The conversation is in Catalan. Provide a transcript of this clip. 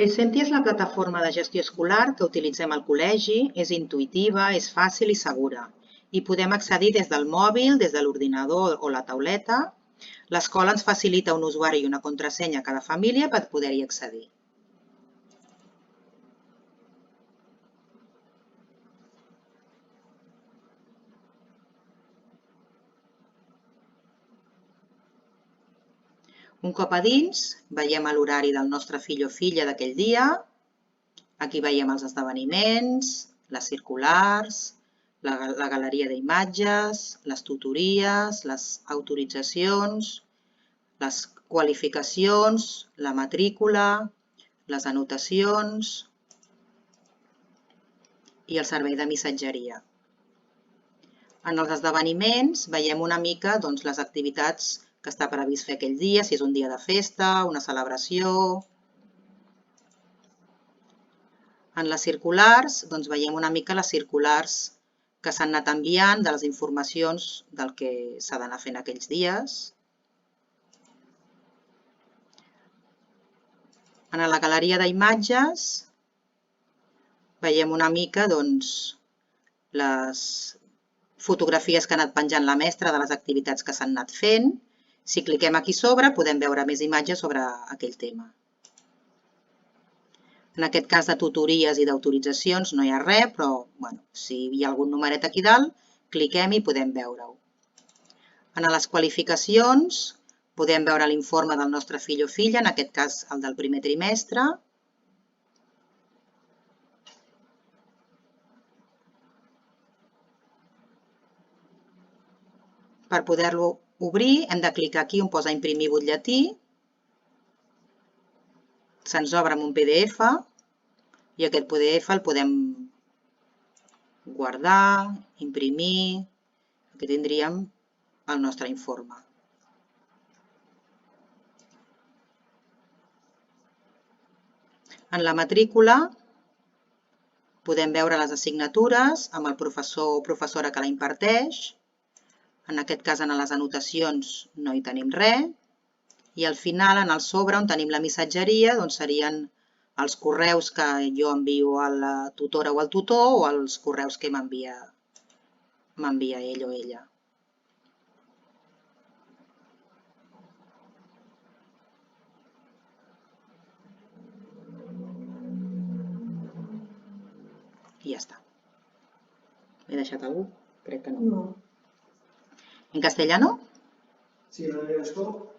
Essenti és la plataforma de gestió escolar que utilitzem al col·legi, és intuïtiva, és fàcil i segura. Hi podem accedir des del mòbil, des de l'ordinador o la tauleta. L'escola ens facilita un usuari i una contrasenya a cada família per poder-hi accedir. Un cop a dins, veiem l'horari del nostre fill o filla d'aquell dia. Aquí veiem els esdeveniments, les circulars, la galeria d'imatges, les tutories, les autoritzacions, les qualificacions, la matrícula, les anotacions i el servei de missatgeria. En els esdeveniments veiem una mica les activitats que està previst fer aquell dia, si és un dia de festa, una celebració. En les circulars veiem una mica les circulars que s'han anat enviant de les informacions del que s'ha d'anar fent aquells dies. En la galeria d'imatges veiem una mica les fotografies que ha anat penjant la mestra de les activitats que s'han anat fent. Si cliquem aquí sobre podem veure més imatges sobre aquell tema. En aquest cas de tutories i d'autoritzacions no hi ha res, però si hi ha algun numeret aquí dalt, cliquem i podem veure-ho. En les qualificacions podem veure l'informe del nostre fill o filla, en aquest cas el del primer trimestre. Per poder-lo obrir hem de clicar aquí on posa imprimir butlletí. Se'ns obre amb un PDF i aquest PDF el podem guardar, imprimir. Aquí tindríem el nostre informe. En la matrícula podem veure les assignatures amb el professor o professora que la imparteix. En aquest cas, en les anotacions no hi tenim res. I al final, en el sobre, on tenim la missatgeria, serien els correus que jo envio a la tutora o al tutor o els correus que m'envia ell o ella. I ja està. He deixat algú? Crec que no. No. ¿En castellano? Sí, ¿no lees esto?